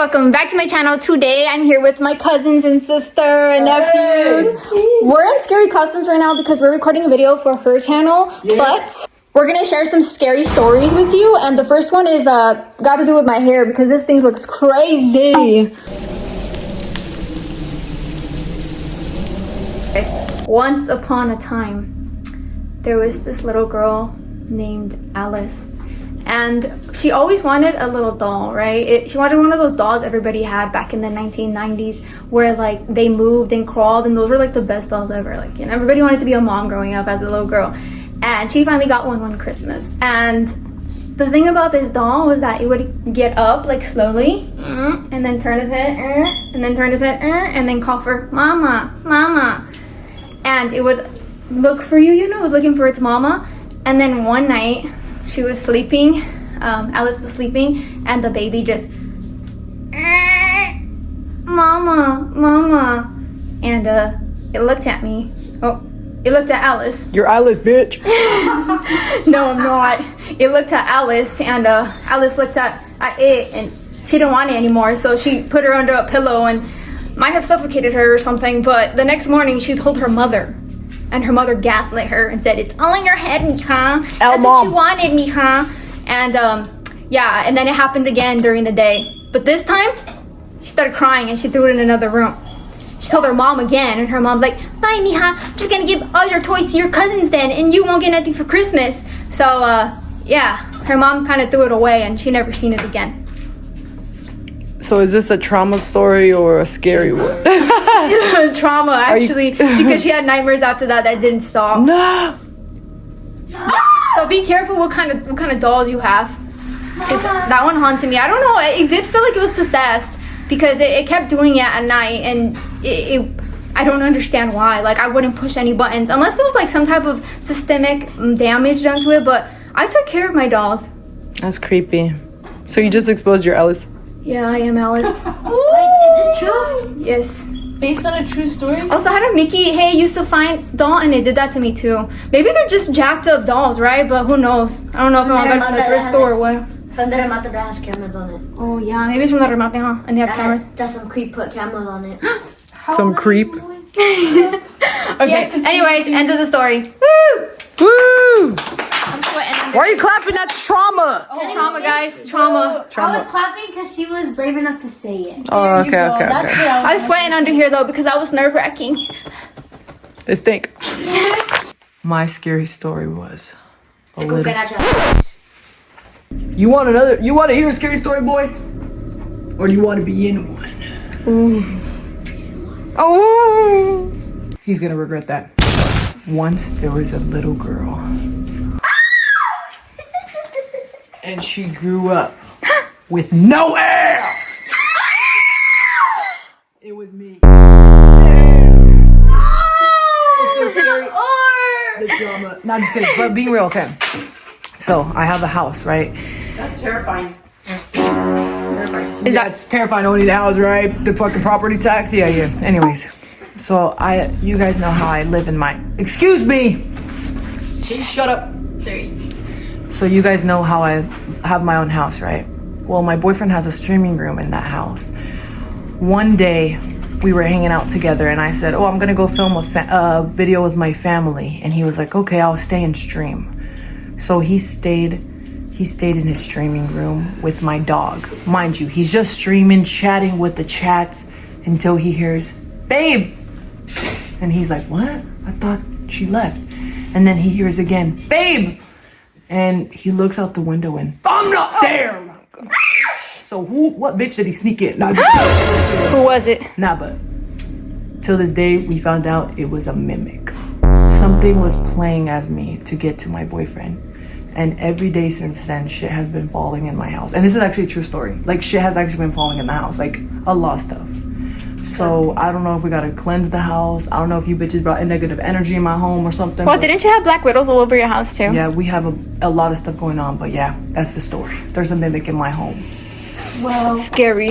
welcome back to my channel. Today I'm here with my cousins and sister and nephews. We're in scary costumes right now because we're recording a video for her channel, but we're gonna share some scary stories with you. And the first one is got to do with my hair because this thing looks crazy. Once upon a time, there was this little girl named Alice. And she always wanted a little doll, right? She wanted one of those dolls everybody had back in the 1990s where like they moved and crawled, and those were like the best dolls ever. Like, you know, everybody wanted to be a mom growing up as a little girl. And she finally got one Christmas. And the thing about this doll was that it would get up like slowly and then turn its head and then turn its head and then call for mama, mama. And it would look for you, you know, it was looking for its mama. And then one night, she was sleeping, Alice was sleeping, and the baby just, mama, mama. And it looked at me. Oh, it looked at Alice. You're Alice, bitch. No, I'm not. It looked at Alice, and Alice looked at it, and she didn't want it anymore, so she put her under a pillow and might have suffocated her or something. But the next morning, she told her mother. And her mother gaslit her and said, "It's all in your head, mija. That's what you wanted, mija." And yeah, and then it happened again during the day. But this time, she started crying and she threw it in another room. She told her mom again, and her mom's like, "Fine, mija. I'm just gonna give all your toys to your cousins then, and you won't get nothing for Christmas." So yeah, her mom kind of threw it away, and she never seen it again. So is this a trauma story or a scary one? Trauma, actually, because she had nightmares after that didn't stop. No. So be careful what kind of dolls you have. 'Cause that one haunted me. I don't know. It did feel like it was possessed because it kept doing it at night, and I don't understand why. Like, I wouldn't push any buttons unless there was like some type of systemic damage done to it. But I took care of my dolls. That's creepy. So you just exposed your Alice. Yeah, I am Alice. Wait, is this true? Yes. Based on a true story? Also, I had a Mickey used to find doll, and it did that to me too. Maybe they're just jacked up dolls, right? But who knows? I don't know if I got it from the thrift store or what. From the remate that has cameras on it. Oh yeah, maybe it's from the remate, huh? And they have cameras. That's some creep put cameras on it. Some creep. Okay. Anyways, end of the story. Woo! Woo! I'm sweating. Why are you clapping? That's trauma. Oh, trauma, guys. Trauma. I was clapping because she was brave enough to say it. Oh, okay. I'm sweating under here though because I was nerve-wracking. It stink. My scary story was a little... You want to hear a scary story, boy? Or do you want to be in one? Ooh. Oh. He's gonna regret that. Once there was a little girl. And she grew up with no ass. It was me. It's so scary. The drama. No, I'm just kidding. But being real, okay. So I have a house, right? That's terrifying. It's terrifying owning the house, right? The fucking property tax. Yeah. Anyways, so you guys know how I live in my. Excuse me. Please shut up. Sorry. So you guys know how I have my own house, right? Well, my boyfriend has a streaming room in that house. One day, we were hanging out together, and I said, "Oh, I'm gonna go film a video with my family." And he was like, "Okay, I'll stay and stream." So he stayed in his streaming room with my dog. Mind you, he's just streaming, chatting with the chats until he hears, "Babe!" And he's like, "What? I thought she left." And then he hears again, "Babe!" And he looks out the window and, "I'm not there!" So what bitch did he sneak in? Nah, Who was it? Nah, but till this day, we found out it was a mimic. Something was playing as me to get to my boyfriend. And every day since then, shit has been falling in my house. And this is actually a true story. Like, shit has actually been falling in the house. Like, a lot of stuff. So, I don't know if we gotta cleanse the house. I don't know if you bitches brought a negative energy in my home or something. Well, didn't you have black widows all over your house too? Yeah, we have a lot of stuff going on. But yeah, that's the story. There's a mimic in my home. Well, Scary.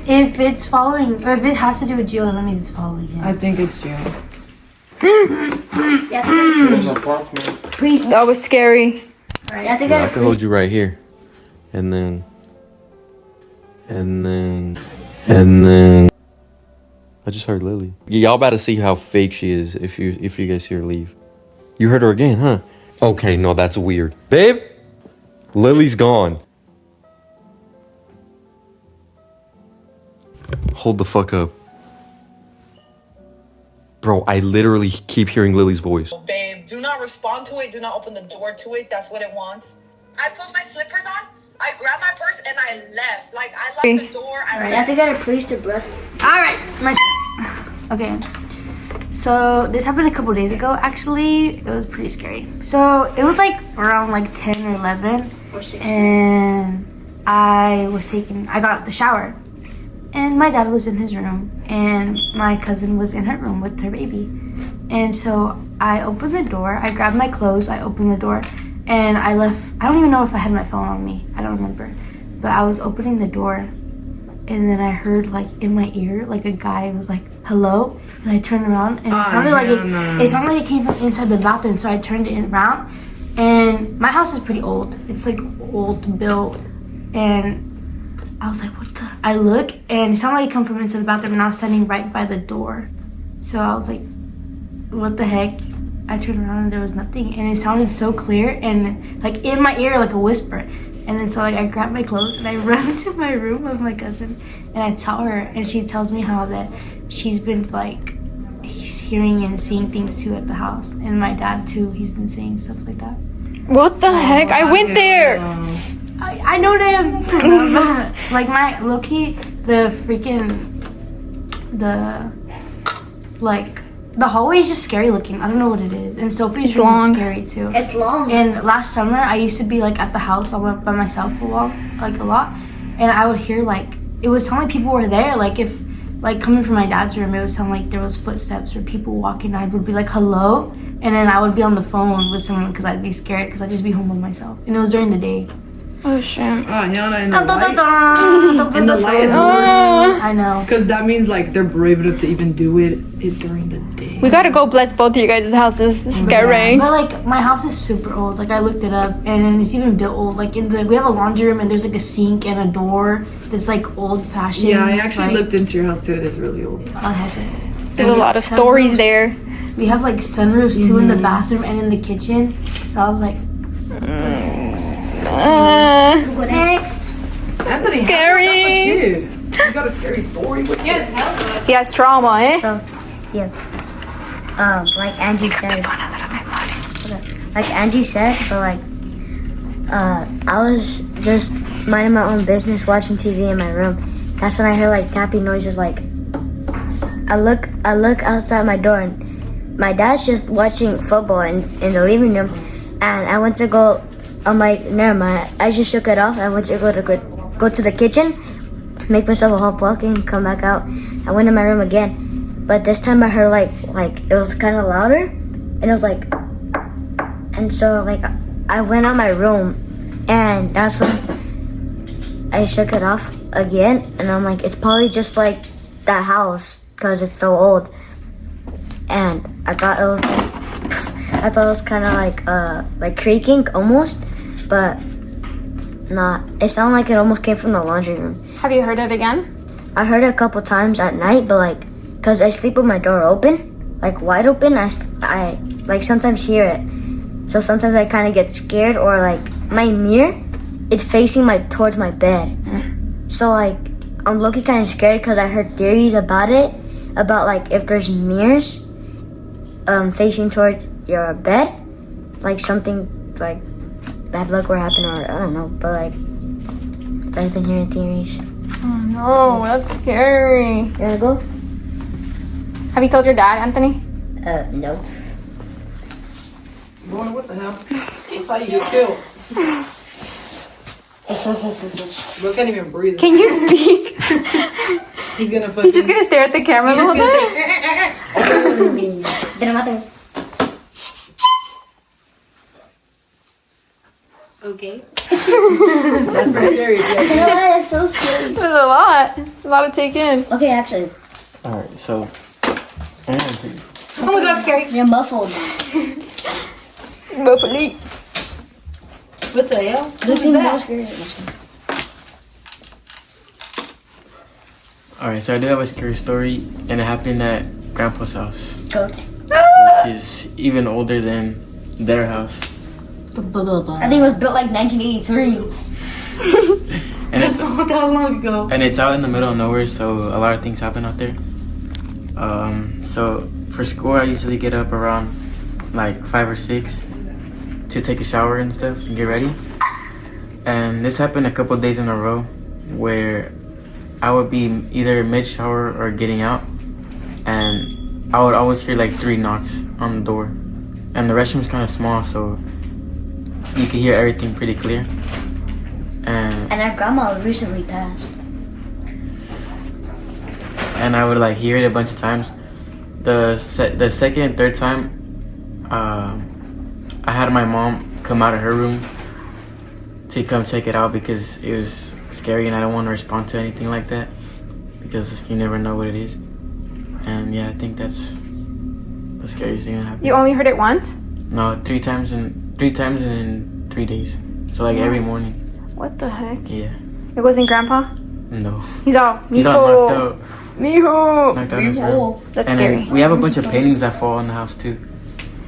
if it's following, or if it has to do with Julian, that means it's following him. I think it's you. Priest. That was scary. I think I can hold you right here. And then And then I just heard Lily. Y'all about to see how fake she is if you guys see her leave. You heard her again, huh? Okay, no, that's weird. Babe, Lily's gone. Hold the fuck up. Bro, I literally keep hearing Lily's voice. Babe, do not respond to it. Do not open the door to it. That's what it wants. I put my slippers on. I grabbed my purse and I left. Like, I locked the door. I have to get a police to breast. Alright, okay. So this happened a couple days ago. Actually, it was pretty scary. So it was like around like 10 or 11. Or 6. And I got out the shower. And my dad was in his room. And my cousin was in her room with her baby. And so I opened the door. I grabbed my clothes. I opened the door. And I left. I don't even know if I had my phone on me. I don't remember. But I was opening the door. And then I heard like in my ear, like a guy was like, hello? And I turned around and it sounded like it sounded like it came from inside the bathroom. So I turned it around. And my house is pretty old. It's like old built. And I was like, what the? I look and it sounded like it come from inside the bathroom and I was standing right by the door. So I was like, what the heck? I turned around and there was nothing. And it sounded so clear and like in my ear, like a whisper. And then so like I grabbed my clothes and I ran into my room with my cousin and I tell her and she tells me how that she's been like hearing and seeing things too at the house. And my dad too, he's been saying stuff like that. What the heck? I went there. I know them. Like my low-key, the hallway is just scary looking. I don't know what it is. And Sophie's room is scary too. It's long. And last summer I used to be like at the house. I went by myself a lot. And I would hear like it would sound like people were there. Like if like coming from my dad's room, it would sound like there was footsteps or people walking. I would be like hello, and then I would be on the phone with someone because I'd be scared because I'd just be home by myself. And it was during the day. Oh shit. Yana, and the light is worse. I know. Because that means like they're brave enough to even do it during the day. We gotta go bless both of you guys' houses. This is scary. But like my house is super old. Like I looked it up and it's even built old. Like we have a laundry room and there's like a sink and a door that's like old fashioned. Yeah, I actually looked into your house too. It is really old. Our house is. There's a lot of stories there. We have like sunroofs too in the bathroom and in the kitchen. So I was like, next. Anthony, Scary. You got a scary story with you? He has trauma, eh? So, yeah. Like Angie said. Like Angie said, but like, I was just minding my own business, watching TV in my room. That's when I heard like tapping noises. Like, I look outside my door, and my dad's just watching football in the living room, and I went to go. I'm like, never mind. I just shook it off. I went to go to the kitchen, make myself a hot pocket, and come back out. I went in my room again, but this time I heard like it was kind of louder, and it was like, and so like I went out my room, and that's when I shook it off again, and I'm like, it's probably just like that house because it's so old, and I thought it was kind of like creaking almost. But not. It sounded like it almost came from the laundry room. Have you heard it again? I heard it a couple times at night, but like, cause I sleep with my door open, like wide open. I like sometimes hear it. So sometimes I kind of get scared, or like my mirror, it's facing towards my bed. So like I'm looking kind of scared because I heard theories about it, about like if there's mirrors, facing towards your bed, like something like bad luck will happen, or I don't know, but like I've been hearing theories. Oh no, that's scary. You wanna go? Have you told your dad, Anthony? No. Boy, what the hell? That's how you get killed. Bro can't even breathe. Can you speak? He's gonna fucking... He's just gonna stare at the camera the whole time? Okay. That's pretty scary. Yeah. It's so scary. There's a lot to take in. Okay, actually, Alright, so. Oh my god, scary. you're muffled. Hopefully. What the hell? Looks even more scary. Alright, so I do have a scary story, and it happened at Grandpa's house, Go. which is even older than their house. I think it was built like 1983. And it's, Not that long ago. and it's out in the middle of nowhere, so a lot of things happen out there. So for school, I usually get up around like 5 or 6 to take a shower and stuff and get ready. And this happened a couple days in a row where I would be either mid-shower or getting out, and I would always hear like 3 knocks on the door. And the restroom's kind of small, so you could hear everything pretty clear. And And our grandma recently passed. I would like hear it a bunch of times. The second and third time, I had my mom come out of her room to come check it out because it was scary and I don't want to respond to anything like that because you never know what it is. And yeah, I think that's the scariest thing that happened. You only heard it once? No, 3 times in 3 days. So like every morning. What the heck? Yeah. It wasn't Grandpa? No. He's all, He's all knocked mijo, out. mijo. Knocked out as well. That's And scary. then we have a bunch of paintings that fall in the house too,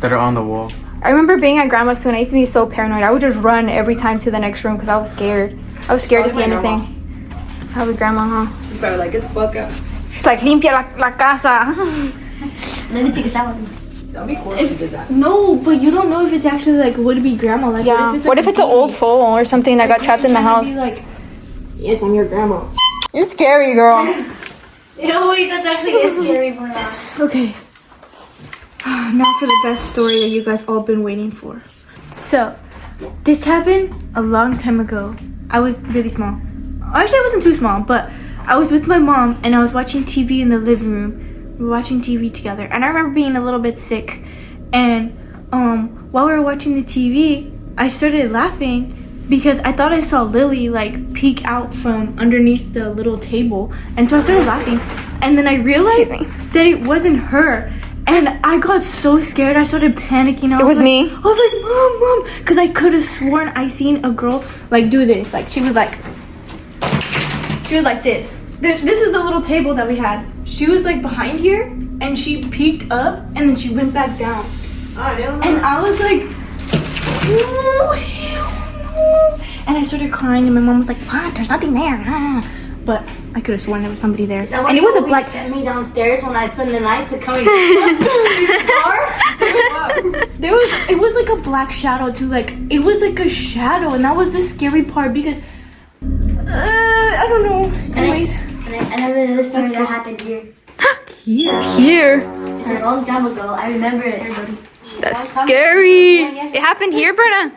that are on the wall. I remember being at Grandma's too, and I used to be so paranoid. I would just run every time to the next room because I was scared. I was scared to see anything. How was Grandma, huh? You probably like, get the fuck out. She's like, limpia la casa. Let me take a shower. That'd be cool if you did that. No, but you don't know if it's actually like would be grandma. Like, Yeah. What if it's an old soul or something that got trapped in the house? Like, yes, I'm your grandma. You're scary, girl. Oh wait, that's actually a scary one. Okay. Now for the best story that you guys all been waiting for. So, this happened a long time ago. I was really small. Actually, I wasn't too small, but I was with my mom and I was watching TV in the living room. We were watching TV together, and I remember being a little bit sick. And while we were watching the TV, I started laughing because I thought I saw Lily like peek out from underneath the little table, and so I started laughing. And then I realized that it wasn't her. And I got so scared, I started panicking. It was me. I was like, Mom, because I could have sworn I seen a girl like do this. Like she was like this. This is the little table that we had. She was like behind here, and she peeked up, and then she went back down. And I was like, oh, hell no. And I started crying, and my mom was like, what? There's nothing there. But I could have sworn there was somebody there. And it was a black. Sent me downstairs when I spend the night to come and It was like a black shadow too. Like it was like a shadow, and that was the scary part because I don't know. Anyways, And I have another story that happened here. Here. It's a long time ago. I remember it. That's scary. It happened here, Brenna?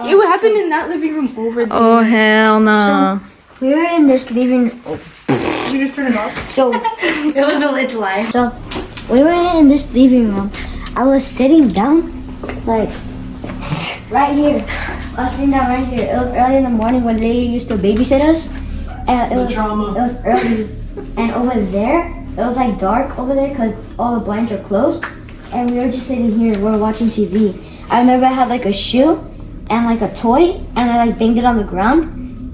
it would happen in that living room over there. Oh, hell no. We were in this living. You just turn it off. So it was a little life. So we were in this living room. I was sitting down, like right here. I was sitting down right here. It was early in the morning when Lily used to babysit us, and it was early. And over there, it was like dark over there because all the blinds were closed. And we were just sitting here. We were watching TV. I remember I had like a shoe and like a toy, and I like banged it on the ground.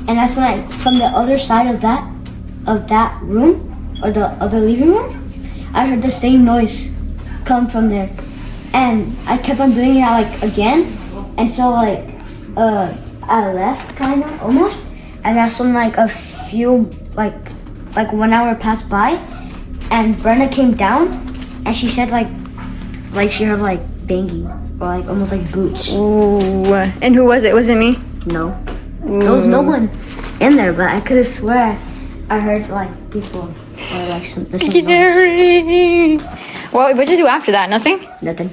And that's when I, from the other side of that room, or the other living room, I heard the same noise come from there. And I kept on doing it like again until like I left kind of almost. And that's when like a few like 1 hour passed by, and Brenna came down and she said like she heard like banging or like almost like boots. Ooh. And who was it? Was it me? No. There was no one in there, but I could have swear I heard like people or like some noise. Scary. Well, what did you do after that? Nothing? Nothing.